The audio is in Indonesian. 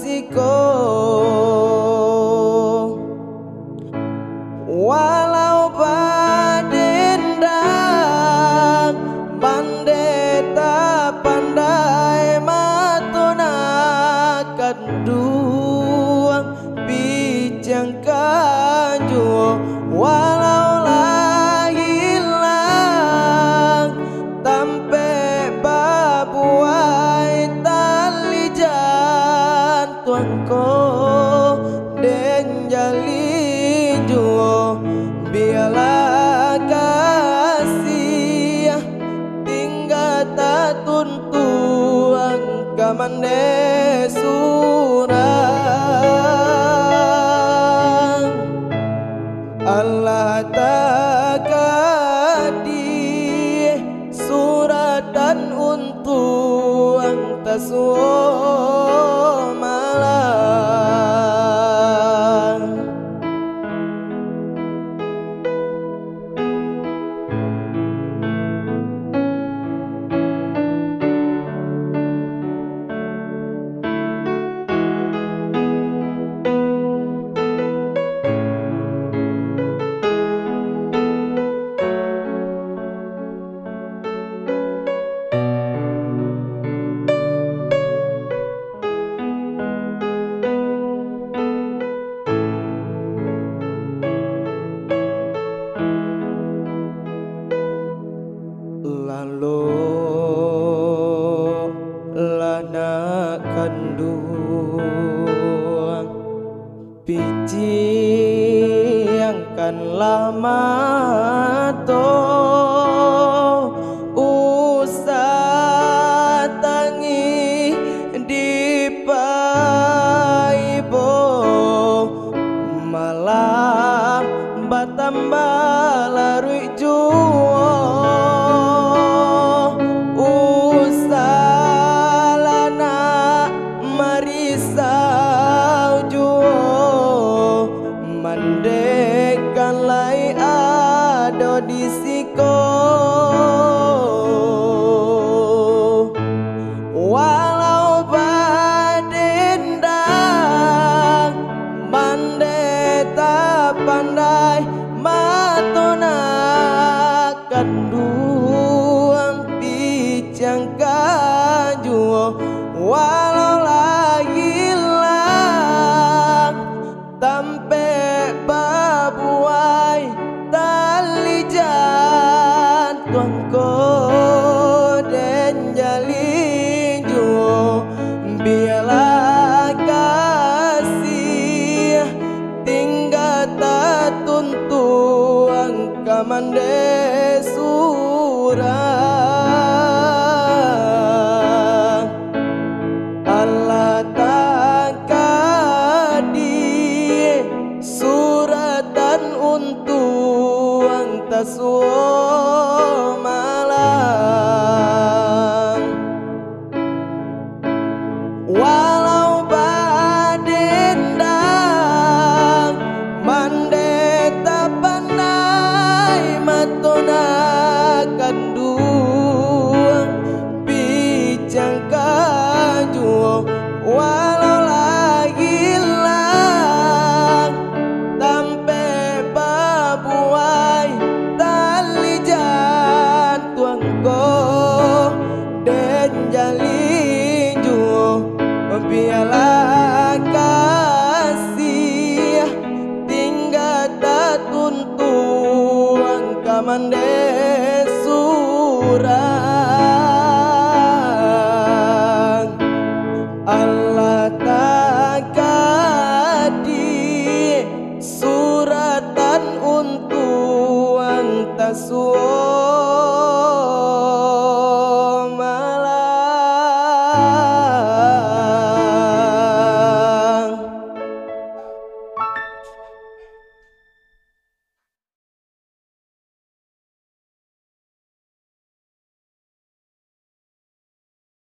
disiko. Walau padendang bandeta pandai matuna kaduang bijang kanjo. Walau lah hilang tampe babuai tali jantuanku den jali juo. Biarlah kasih tinggal tak tuntuan kamande surang. Allah takadi surat dan untuang tasuo malang. Lalu lana kandung biji yang kan lama to usah tangi di paibo malam batambah larui juo. Mandekan lai ado disiko. Walau badendang mandeta pandai matona kanduang bijang kajuo. Walau lah hilang tampe babuai tali jantuanku den jali juo. Biarlah kasih tinggal tak tuntuang kamande surang. Allah takadi surat dan untuang tasuo malang. Walau badendang mandeta pandai matona kanduang bijang kajuo. Walau lah hilang tampe babuai tali jantuanku den jali juo. Biarlah kasih tinggal tak tuntuang kamande surang. Allah takadi surat dan untuang tasuo